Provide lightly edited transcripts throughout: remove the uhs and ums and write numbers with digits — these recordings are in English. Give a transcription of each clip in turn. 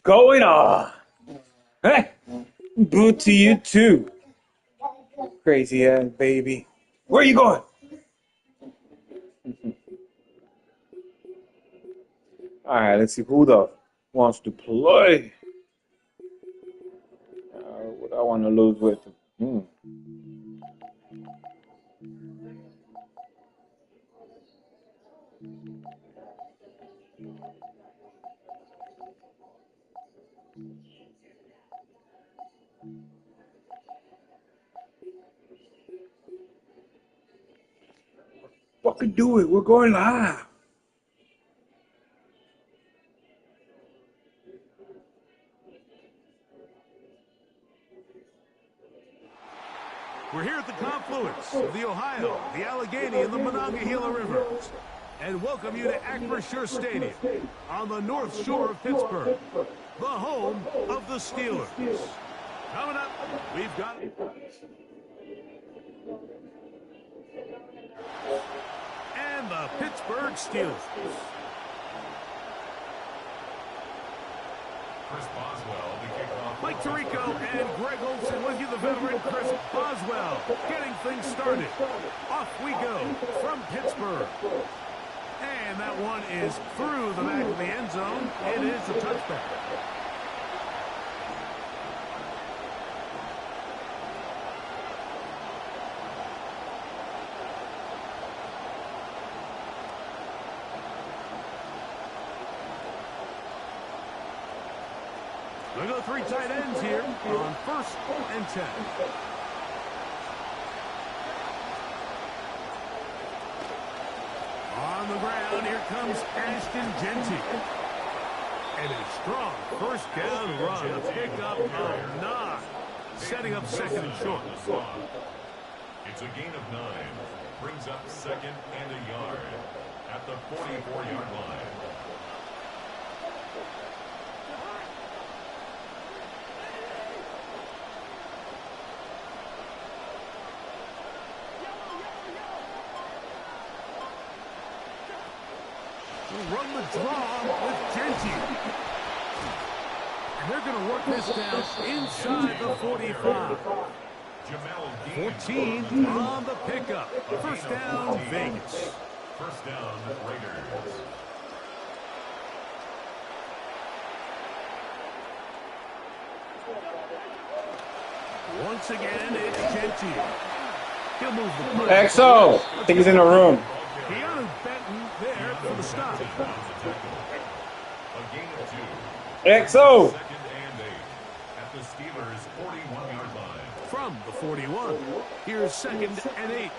Going on? Hey, boot to you too. Crazy ass baby. Where you going? Alright, let's see who the wants to play. What I want to lose with. Fucking do it. We're going live. We're here at the confluence of the Ohio, the Allegheny, and the Monongahela Rivers, and welcome you to Acrisure Stadium on the North Shore of Pittsburgh, the home of the Steelers. Coming up, we've got and the Pittsburgh Steelers. Chris Boswell, the kickoff. Mike Tirico and Greg Olson with you, the veteran Chris Boswell, getting things started. Off we go from Pittsburgh. And that one is through the back of the end zone. It is a touchback. We go three tight ends here on 1st and 10. On the ground, here comes Ashton Genty. And a strong first down run. A pickup of 9. Setting up 2nd and short. It's a gain of 9. Brings up 2nd and a yard at the 44-yard line. Run the draw with Genty. And they're going to work this down inside the 45. 14 on the pickup. First down, Vegas. First down, Raiders. Once again, it's Genty. He'll move the ball. XO! I think he's in the room. Keanu Benton there for the stop. XO! 2nd and 8 at the Steelers' 41-yard line. From the 41, here's 2nd and 8.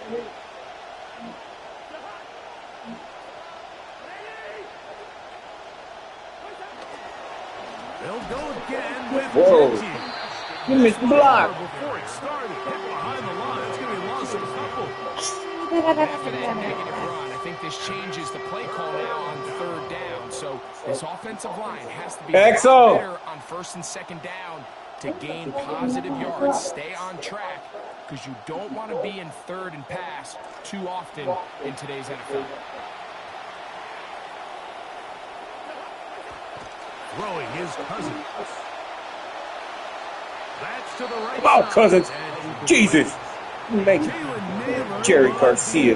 They'll go again with Genty. You missed the block. Before it started, hit behind the line. It's going to be lost in a couple. After that negative run, I think this changes the play call now on 3rd down. So this offensive line has to be better on 1st and 2nd down to gain positive yards. Stay on track because you don't want to be in 3rd and pass too often in today's NFL. Throwing his Cousins. That's to the right Oh, side. Cousins. Jesus. Make it. Jerry Garcia.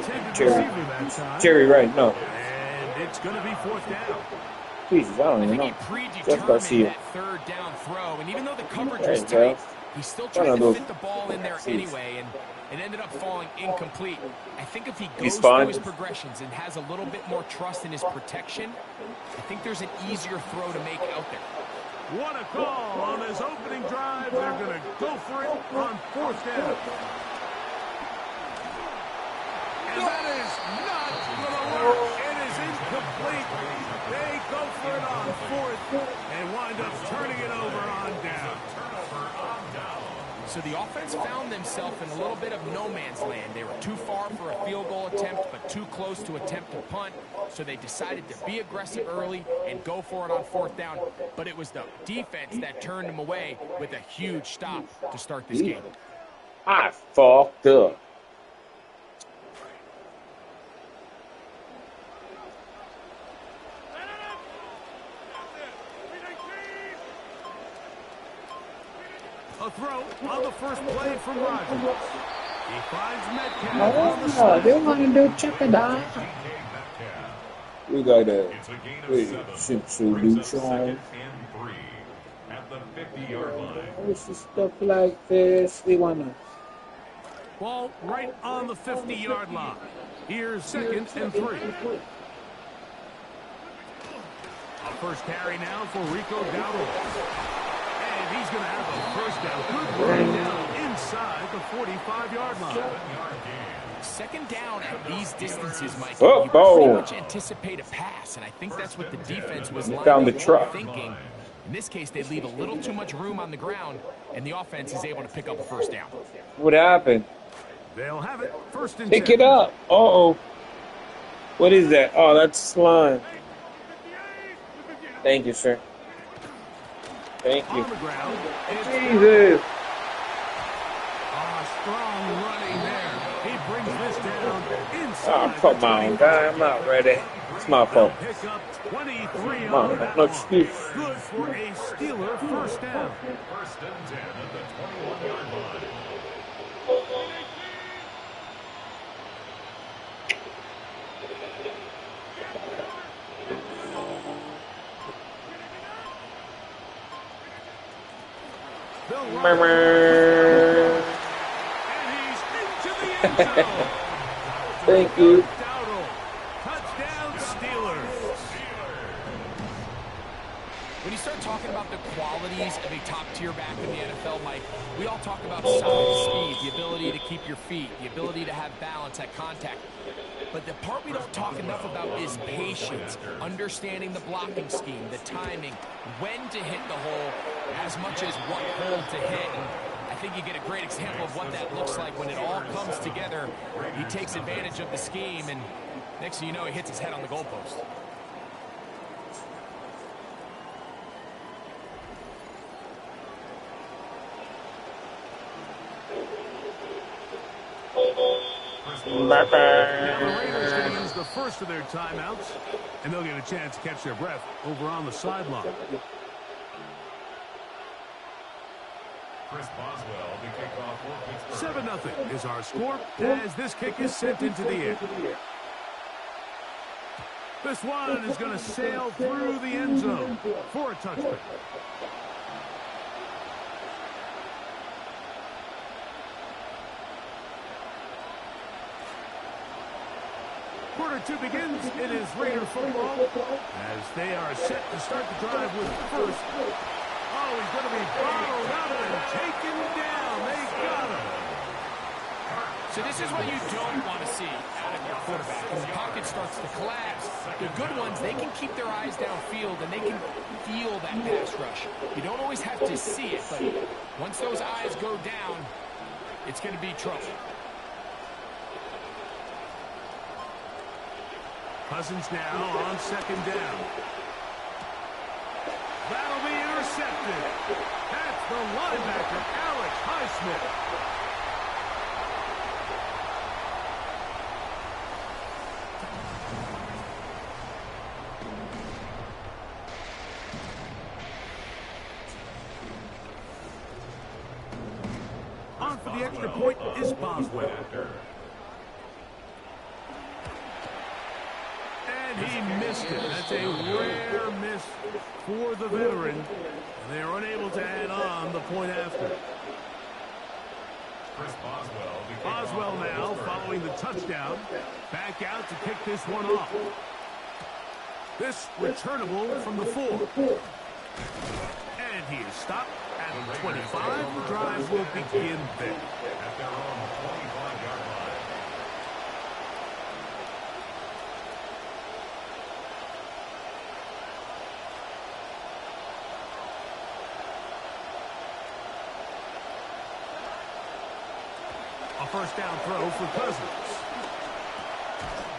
Jerry Wright, no. And it's going to be 4th down. Jesus, I don't even know. Jeff Garcia. That 3rd down throw, and even though the coverage There was you go. tight, he still tried to fit the ball in there anyway, and it ended up falling incomplete. I think if he goes through his progressions and has a little bit more trust in his protection, I think there's an easier throw to make out there. What a call on this opening drive. They're going to go for it on 4th down. And that is not going to work. It is incomplete. They go for it on 4th and wind up turning it over on down. So the offense found themselves in a little bit of no man's land. They were too far for a field goal attempt, but too close to attempt a punt. So they decided to be aggressive early and go for it on 4th down. But it was the defense that turned them away with a huge stop to start this game. I fucked up. first play from Rodgers. He finds Metcalf on the Oh, side. they want to do check it out. We got a It's a gain of 7. Brings up second and 3 at the 50-yard line. What's the stuff like this? We want to. Ball right on the 50-yard line. Here's second and 3. A first carry now for Rico Dowdle. And he's going to have a first down. Good run down inside the 45-yard line. Second down at these distances, Mike, Oh, you pretty oh. much anticipate a pass, and I think that's what the defense was Found the likely truck. thinking. In this case, they leave a little too much room on the ground, and the offense is able to pick up a first down. What happened? They'll have it first and Pick 10. it up. Uh-oh. What is that? Oh, that's slime. Thank you, sir. Thank you. On the ground. It's Jesus. strong running there. He brings this down inside. Oh, come on, guy. I'm not ready. It's my fault. Pick up 23 Come on on, that no one. excuse. Good for a Steeler first down. First and 10 at the 21-yard line. Thank you. Touchdown, Steelers. When you start talking about the qualities of a top-tier back in the NFL, Mike, we all talk about size, speed, the ability to keep your feet, the ability to have balance at contact. But the part we don't talk enough about is patience, understanding the blocking scheme, the timing, when to hit the hole, as much as what hole to hit. And I think you get a great example of what that looks like when it all comes together. He takes advantage of the scheme, and next thing you know, he hits his head on the goalpost. Now the Raiders going to use the first of their timeouts, and they'll get a chance to catch their breath over on the sideline. Chris Boswell, the kickoff for Pittsburgh. 7-0 is our score as this kick is sent into the air. This one is going to sail through the end zone for a touchdown. Quarter 2 begins. It is Raider football as they are set to start the drive with first. Oh, he's going to be bottled up and taken down. They got him. So this is what you don't want to see out of your quarterback. When the pocket starts to collapse, the good ones, they can keep their eyes downfield and they can feel that pass rush. You don't always have to see it, but once those eyes go down, it's going to be trouble. Cousins now on second down. That'll be intercepted. That's the linebacker, Alex Highsmith. On for the extra point is Boswell. And he missed it. That's a rare miss for the veteran. And they're unable to add on the point after. Chris Boswell, Boswell now following the touchdown. Back out to kick this one off. This returnable from the 4. And he is stopped at the 25. The drive will begin there. at their own 25-yard line. A first down throw for Cousins.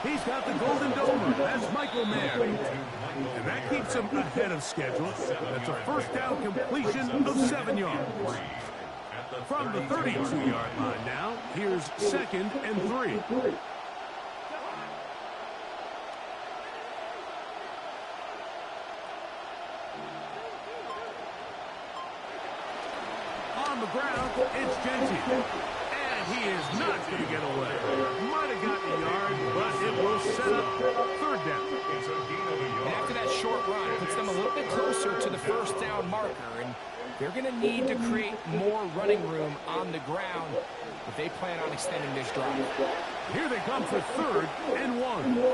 He's got the golden domer. That's Michael Mayer. And that keeps him ahead of schedule. That's a first down completion of 7 yards. From the 32-yard line now, here's second and 3. On the ground, it's Genty. And he is not going to get away. Might have gotten a yard, but it will set up third down. And after that short run, it puts them a little bit closer to the first down marker. And they're going to need to create more running room on the ground if they plan on extending this drive. Here they come for 3rd and 1.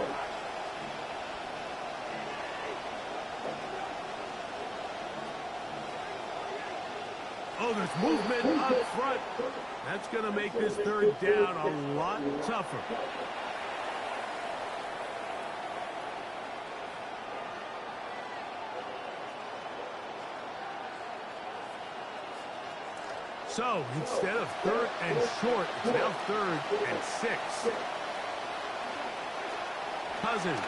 Oh, there's movement up front. That's going to make this 3rd down a lot tougher. So, instead of 3rd and short, it's now 3rd and 6. Cousins.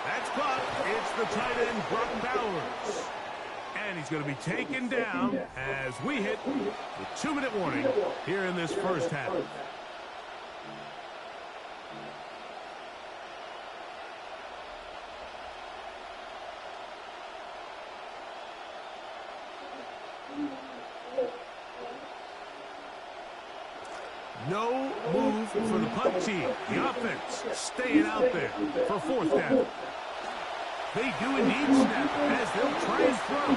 That's caught. It's the tight end, Brock Bowers. And he's going to be taken down as we hit the 2-minute warning here in this first half. No move for the punt team. The offense staying out there for 4th down. They do indeed snap as they'll try and throw.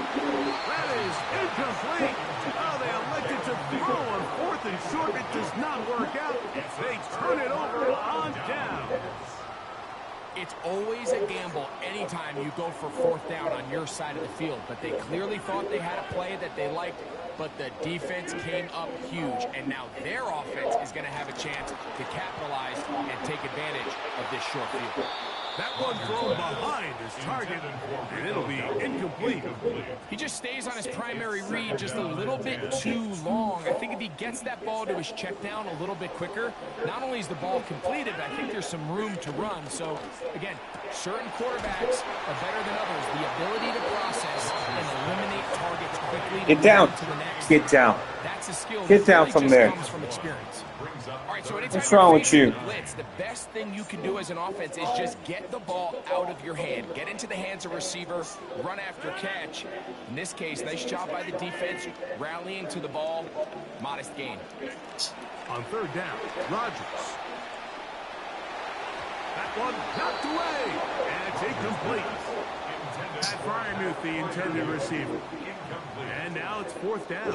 That is incomplete. Oh, they elected to throw on 4th and short. It does not work out. They turn it over on down. It's always a gamble anytime you go for 4th down on your side of the field. But they clearly thought they had a play that they liked, but the defense came up huge. And now their offense is going to have a chance to capitalize and take advantage of this short field. That one thrown behind his target, and it'll be incomplete. He just stays on his primary read just a little bit too long. I think if he gets that ball to his check down a little bit quicker, not only is the ball completed, but I think there's some room to run. So, again, certain quarterbacks are better than others. The ability to process and eliminate targets quickly. Get down. To the next. Get down. That's a skill. Get down that from just there. Comes from experience. All right, so what's wrong with you? Blitz, the best thing you can do as an offense is just get the ball out of your hand. Get into the hands of receiver, run after catch. In this case, nice job by the defense, rallying to the ball. Modest gain. On 3rd down, Rodgers. That one knocked away, and it's incomplete. Pat Fryermuth, the intended receiver. And now it's 4th down.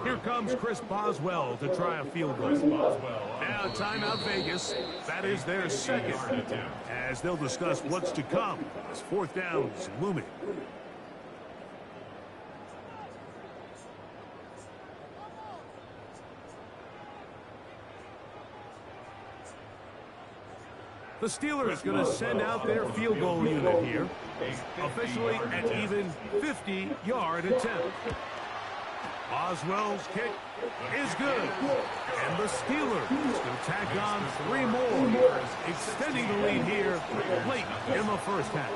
Here comes Chris Boswell to try a field goal. Now timeout Vegas. That is their 2nd. As they'll discuss what's to come as 4th down is looming. The Steelers going to send out their field goal unit here, officially at even 50-yard attempt. Boswell's kick is good. And the Steelers going to tack on 3 more, extending the lead here late in the first half.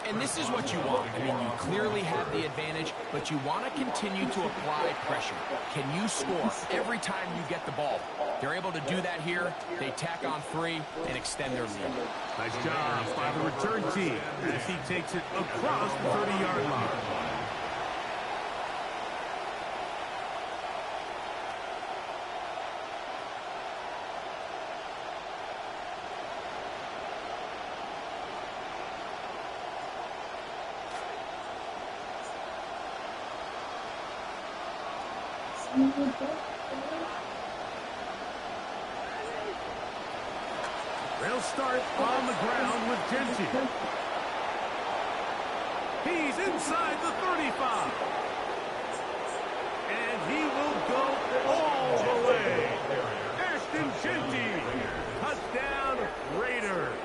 And this is what you want. I mean, you clearly have the advantage, but you want to continue to apply pressure. Can you score every time you get the ball? They're able to do that here. They tack on 3 and extend their lead. Nice job by the return team as he takes it across the 30-yard line. They'll start on the ground with Genty. He's inside the 35. And he will go all the way. Ashton Genty. Touchdown, Raiders.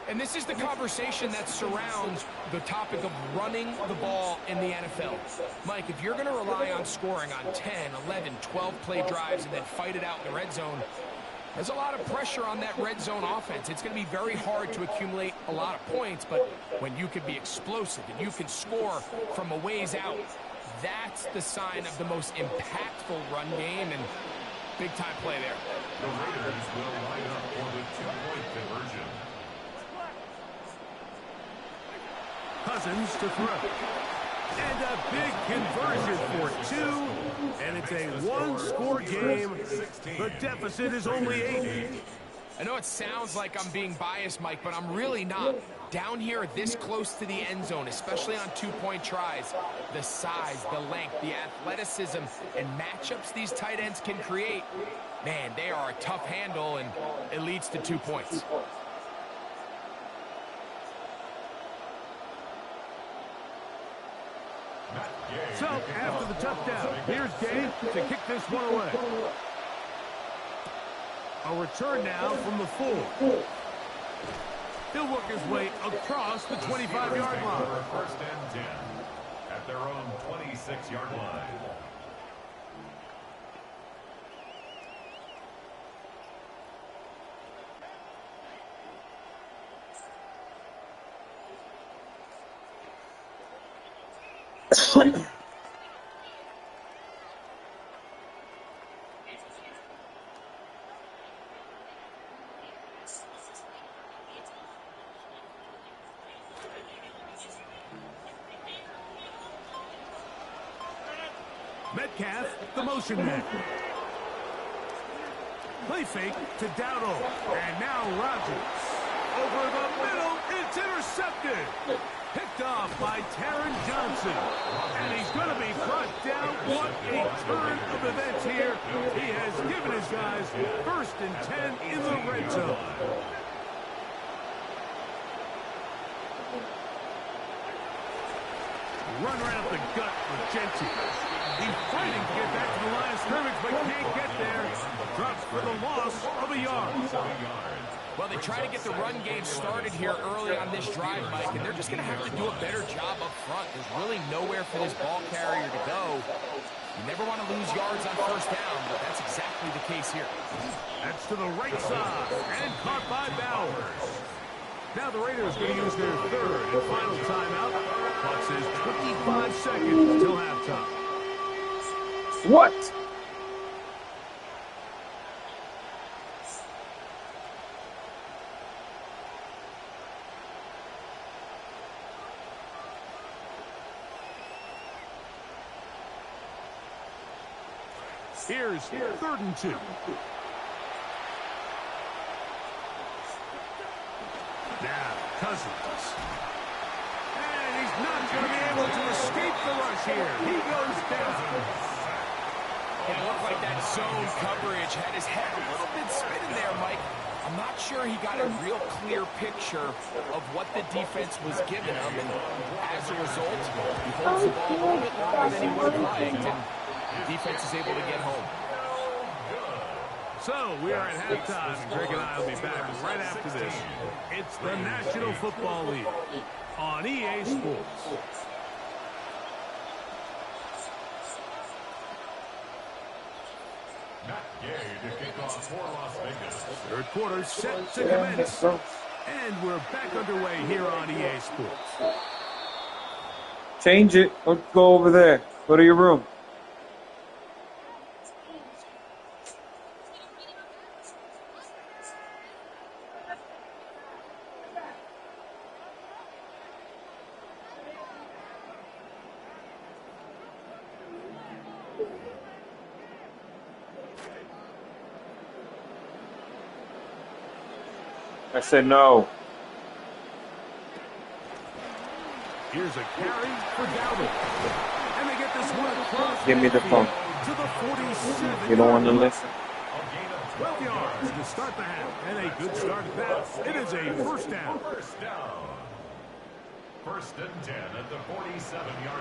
And this is the conversation that surrounds the topic of running the ball in the NFL. Mike, if you're going to rely on scoring on 10, 11, 12-play drives and then fight it out in the red zone, there's a lot of pressure on that red zone offense. It's going to be very hard to accumulate a lot of points, but when you can be explosive and you can score from a ways out, that's the sign of the most impactful run game, and big-time play there. The Raiders will line up for the 2-point conversion. Cousins to throw. And a big conversion for 2. And it's a one-score game. The deficit is only 8. I know it sounds like I'm being biased, Mike, but I'm really not. Down here this close to the end zone, especially on two-point tries, the size, the length, the athleticism, and matchups these tight ends can create, man, they are a tough handle, and it leads to 2 points. So, after the touchdown, here's Gay to kick this one away. A return now from the 4. He'll work his way across the 25-yard line. First and 10 at their own 26-yard line. Metcalf, the motion man. Play fake to Dowdle. And now Rodgers. Over the middle, it's intercepted. Picked off by Taron Johnson. And he's going to be brought down. What a turn of events here. He has given his guys 1st and 10 in the red zone. Run right up the gut with Genty. He's fighting to get back to the line of scrimmage, but can't get there. Drops for the loss of a yard. Well, they try to get the run game started here early on this drive, Mike, and they're just going to have to do a better job up front. There's really nowhere for this ball carrier to go. You never want to lose yards on 1st down, but that's exactly the case here. That's to the right side, and caught by Bowers. Now the Raiders going to use their 3rd and final timeout. Clock says 25 seconds till halftime. What? Here's 3rd and 2. Now, Cousins. And he's not going to be able to escape the rush here. He goes down. It looked like that zone coverage had his head a little bit spinning there, Mike. I'm not sure he got a real clear picture of what the defense was giving him, and as a result, he holds the ball a little bit longer than he would have liked, and the defense is able to get home. So, we are at halftime, and Greg and I will be back right after this. It's the National Football League on EA Sports. Matt Gay to kick off for Las Vegas. 3rd quarter set to commence. And we're back underway here on EA Sports. Change it. Don't go over there. Go to your room. I said no. Here's a carry for Dowdle. And they get this one across. Give me the phone. To the 47. You don't want to listen? 12 yards to start the half. And a good start at that. It is a 1st down. 1st down. 1st and 10 at the 47-yard